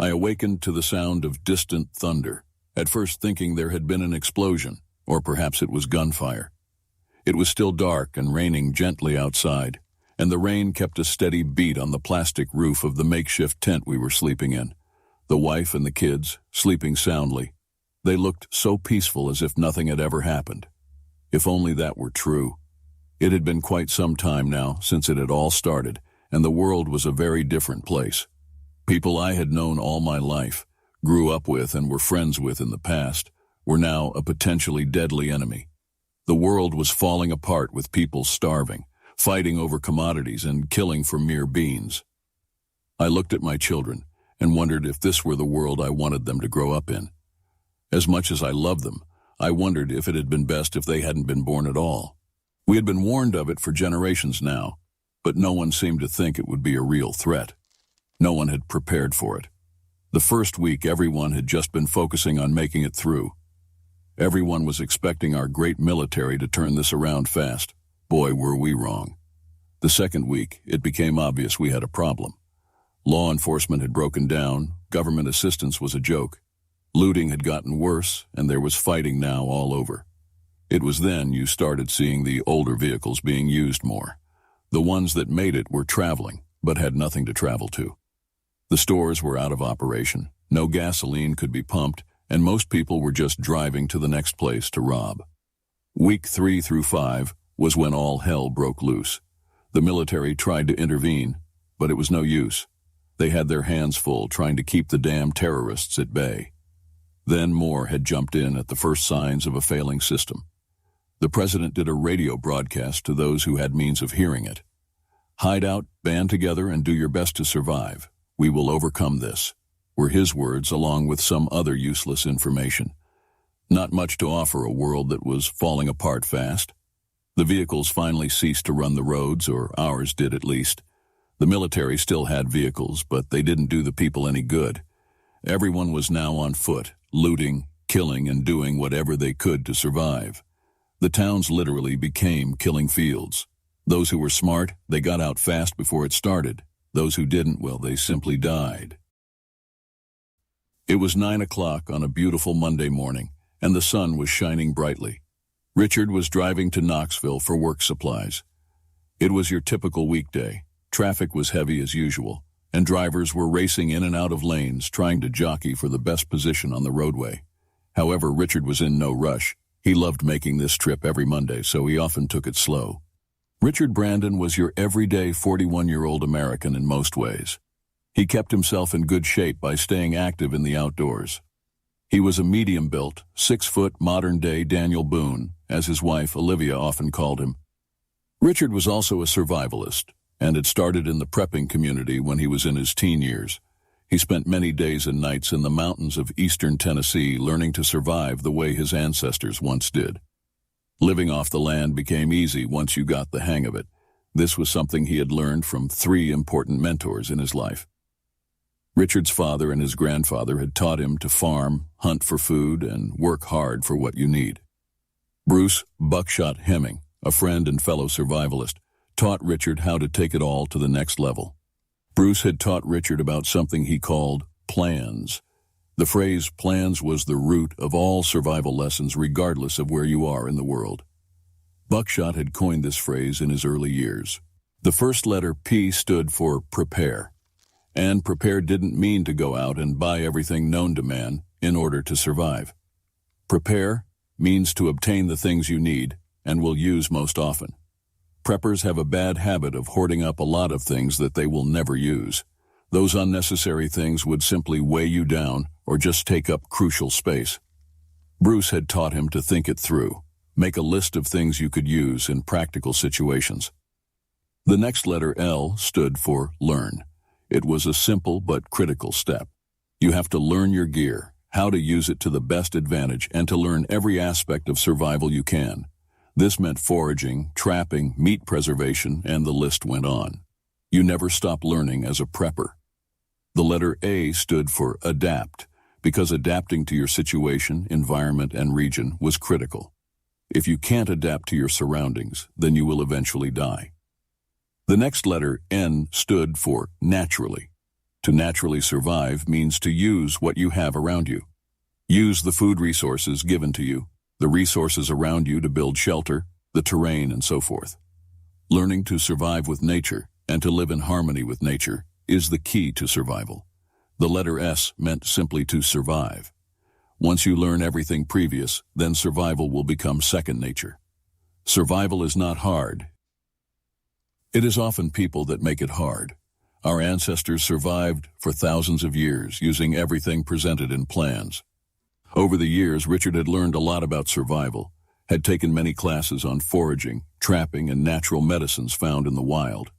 I awakened to the sound of distant thunder, at first thinking there had been an explosion, or perhaps it was gunfire. It was still dark and raining gently outside, and the rain kept a steady beat on the plastic roof of the makeshift tent we were sleeping in. The wife and the kids, sleeping soundly. They looked so peaceful as if nothing had ever happened. If only that were true. It had been quite some time now since it had all started, and the world was a very different place. People I had known all my life, grew up with and were friends with in the past, were now a potentially deadly enemy. The world was falling apart with people starving, fighting over commodities and killing for mere beans. I looked at my children and wondered if this were the world I wanted them to grow up in. As much as I loved them, I wondered if it had been best if they hadn't been born at all. We had been warned of it for generations now, but no one seemed to think it would be a real threat. No one had prepared for it. The first week, everyone had just been focusing on making it through. Everyone was expecting our great military to turn this around fast. Boy, were we wrong. The second week, it became obvious we had a problem. Law enforcement had broken down, government assistance was a joke. Looting had gotten worse, and there was fighting now all over. It was then you started seeing the older vehicles being used more. The ones that made it were traveling, but had nothing to travel to. The stores were out of operation, no gasoline could be pumped, and most people were just driving to the next place to rob. Week 3 through 5 was when all hell broke loose. The military tried to intervene, but it was no use. They had their hands full trying to keep the damn terrorists at bay. Then more had jumped in at the first signs of a failing system. The president did a radio broadcast to those who had means of hearing it. "Hide out, band together, and do your best to survive. We will overcome this," were his words along with some other useless information. Not much to offer a world that was falling apart fast. The vehicles finally ceased to run the roads, or ours did at least. The military still had vehicles, but they didn't do the people any good. Everyone was now on foot, looting, killing, and doing whatever they could to survive. The towns literally became killing fields. Those who were smart, they got out fast before it started. Those who didn't, well, they simply died. It was 9 o'clock on a beautiful Monday morning, and the sun was shining brightly. Richard was driving to Knoxville for work supplies. It was your typical weekday. Traffic was heavy as usual, and drivers were racing in and out of lanes trying to jockey for the best position on the roadway. However, Richard was in no rush. He loved making this trip every Monday, so he often took it slow. Richard Brandon was your everyday 41-year-old American in most ways. He kept himself in good shape by staying active in the outdoors. He was a medium-built, 6-foot, modern-day Daniel Boone, as his wife Olivia often called him. Richard was also a survivalist, and had started in the prepping community when he was in his teen years. He spent many days and nights in the mountains of eastern Tennessee learning to survive the way his ancestors once did. Living off the land became easy once you got the hang of it. This was something he had learned from 3 important mentors in his life. Richard's father and his grandfather had taught him to farm, hunt for food, and work hard for what you need. Bruce "Buckshot" Hemming, a friend and fellow survivalist, taught Richard how to take it all to the next level. Bruce had taught Richard about something he called plans. The phrase plans was the root of all survival lessons regardless of where you are in the world. Buckshot had coined this phrase in his early years. The first letter P stood for prepare. And prepare didn't mean to go out and buy everything known to man in order to survive. Prepare means to obtain the things you need and will use most often. Preppers have a bad habit of hoarding up a lot of things that they will never use. Those unnecessary things would simply weigh you down or just take up crucial space. Bruce had taught him to think it through, make a list of things you could use in practical situations. The next letter L stood for learn. It was a simple but critical step. You have to learn your gear, how to use it to the best advantage, and to learn every aspect of survival you can. This meant foraging, trapping, meat preservation, and the list went on. You never stop learning as a prepper. The letter A stood for adapt, because adapting to your situation, environment, and region was critical. If you can't adapt to your surroundings, then you will eventually die. The next letter N stood for naturally. To naturally survive means to use what you have around you. Use the food resources given to you, the resources around you to build shelter, the terrain, and so forth. Learning to survive with nature and to live in harmony with nature is the key to survival. The letter S meant simply to survive. Once you learn everything previous, then survival will become second nature. Survival is not hard. It is often people that make it hard. Our ancestors survived for thousands of years using everything presented in plans. Over the years, Richard had learned a lot about survival, had taken many classes on foraging, trapping, and natural medicines found in the wild.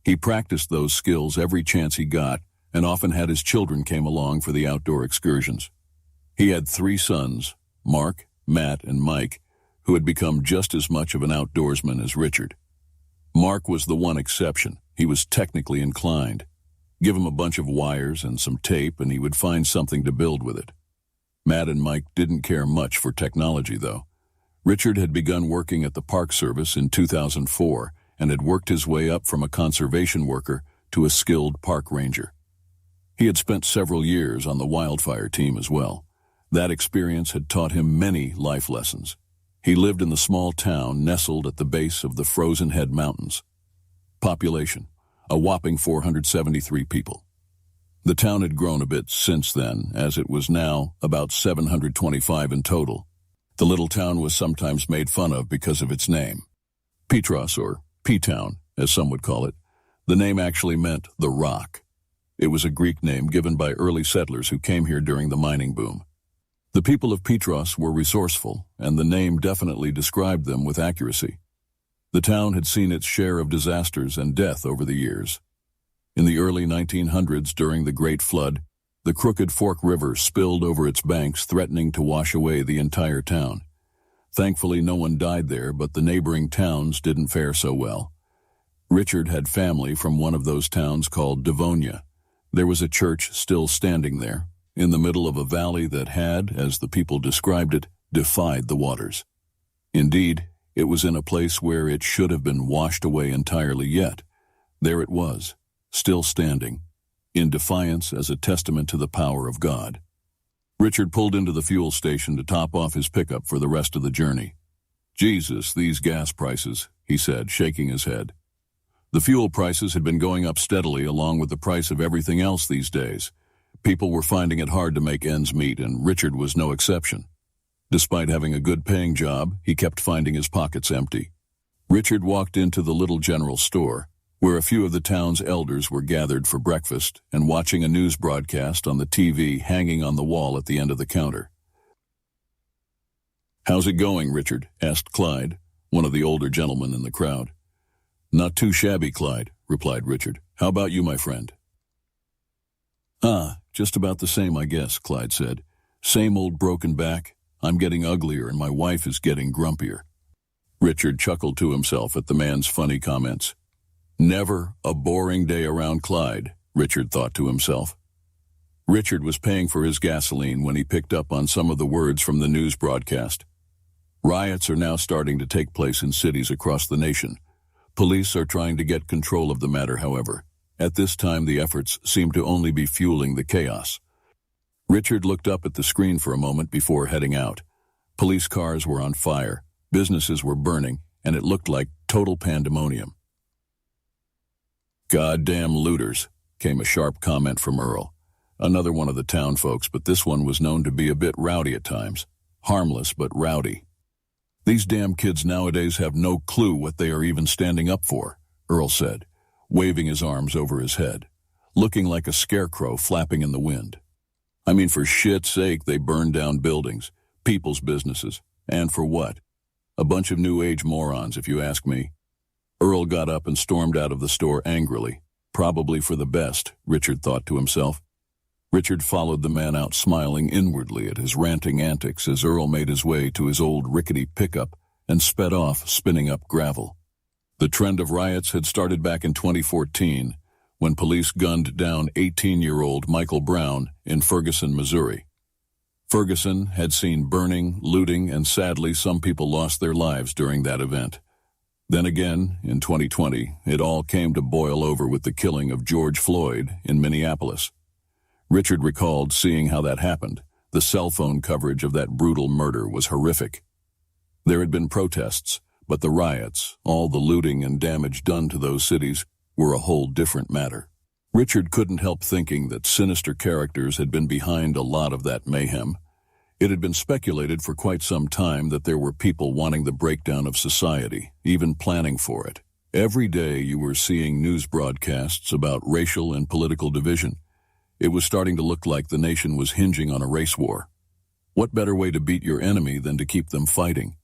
He practiced those skills every chance he got, and often had his children came along for the outdoor excursions. He had 3 sons, Mark, Matt, and Mike, who had become just as much of an outdoorsman as Richard. Mark was the one exception. He was technically inclined. Give him a bunch of wires and some tape, and he would find something to build with it. Matt and Mike didn't care much for technology, though. Richard had begun working at the Park Service in 2004 and had worked his way up from a conservation worker to a skilled park ranger. He had spent several years on the wildfire team as well. That experience had taught him many life lessons. He lived in the small town nestled at the base of the Frozen Head Mountains. Population, a whopping 473 people. The town had grown a bit since then, as it was now about 725 in total. The little town was sometimes made fun of because of its name. Petros, or P-Town, as some would call it. The name actually meant the rock. It was a Greek name given by early settlers who came here during the mining boom. The people of Petros were resourceful, and the name definitely described them with accuracy. The town had seen its share of disasters and death over the years. In the early 1900s, during the Great Flood, the Crooked Fork River spilled over its banks, threatening to wash away the entire town. Thankfully, no one died there, but the neighboring towns didn't fare so well. Richard had family from one of those towns called Devonia. There was a church still standing there, in the middle of a valley that had, as the people described it, defied the waters. Indeed, it was in a place where it should have been washed away entirely, yet there it was, still standing, in defiance as a testament to the power of God. Richard pulled into the fuel station to top off his pickup for the rest of the journey. "Jesus, these gas prices," he said, shaking his head. The fuel prices had been going up steadily along with the price of everything else these days. People were finding it hard to make ends meet, and Richard was no exception. Despite having a good-paying job, he kept finding his pockets empty. Richard walked into the little general store, where a few of the town's elders were gathered for breakfast and watching a news broadcast on the TV hanging on the wall at the end of the counter. "How's it going, Richard?" asked Clyde, one of the older gentlemen in the crowd. "Not too shabby, Clyde," replied Richard. "How about you, my friend?" Just about the same, I guess," Clyde said. "Same old broken back. I'm getting uglier and my wife is getting grumpier." Richard chuckled to himself at the man's funny comments. Never a boring day around Clyde, Richard thought to himself. Richard was paying for his gasoline when he picked up on some of the words from the news broadcast. Riots are now starting to take place in cities across the nation. Police are trying to get control of the matter, however. At this time, the efforts seem to only be fueling the chaos. Richard looked up at the screen for a moment before heading out. Police cars were on fire, businesses were burning, and it looked like total pandemonium. "Goddamn looters," came a sharp comment from Earl, another one of the town folks, but this one was known to be a bit rowdy at times. Harmless, but rowdy. "These damn kids nowadays have no clue what they are even standing up for," Earl said, waving his arms over his head, looking like a scarecrow flapping in the wind. "I mean, for shit's sake, they burned down buildings, people's businesses, and for what? A bunch of new age morons, if you ask me." Earl got up and stormed out of the store angrily. Probably for the best, Richard thought to himself. Richard followed the man out, smiling inwardly at his ranting antics as Earl made his way to his old rickety pickup and sped off, spinning up gravel. The trend of riots had started back in 2014, when police gunned down 18-year-old Michael Brown in Ferguson, Missouri. Ferguson had seen burning, looting, and sadly some people lost their lives during that event. Then again, in 2020, it all came to boil over with the killing of George Floyd in Minneapolis. Richard recalled seeing how that happened. The cell phone coverage of that brutal murder was horrific. There had been protests, but the riots, all the looting and damage done to those cities, were a whole different matter. Richard couldn't help thinking that sinister characters had been behind a lot of that mayhem. It had been speculated for quite some time that there were people wanting the breakdown of society, even planning for it. Every day you were seeing news broadcasts about racial and political division. It was starting to look like the nation was hinging on a race war. What better way to beat your enemy than to keep them fighting?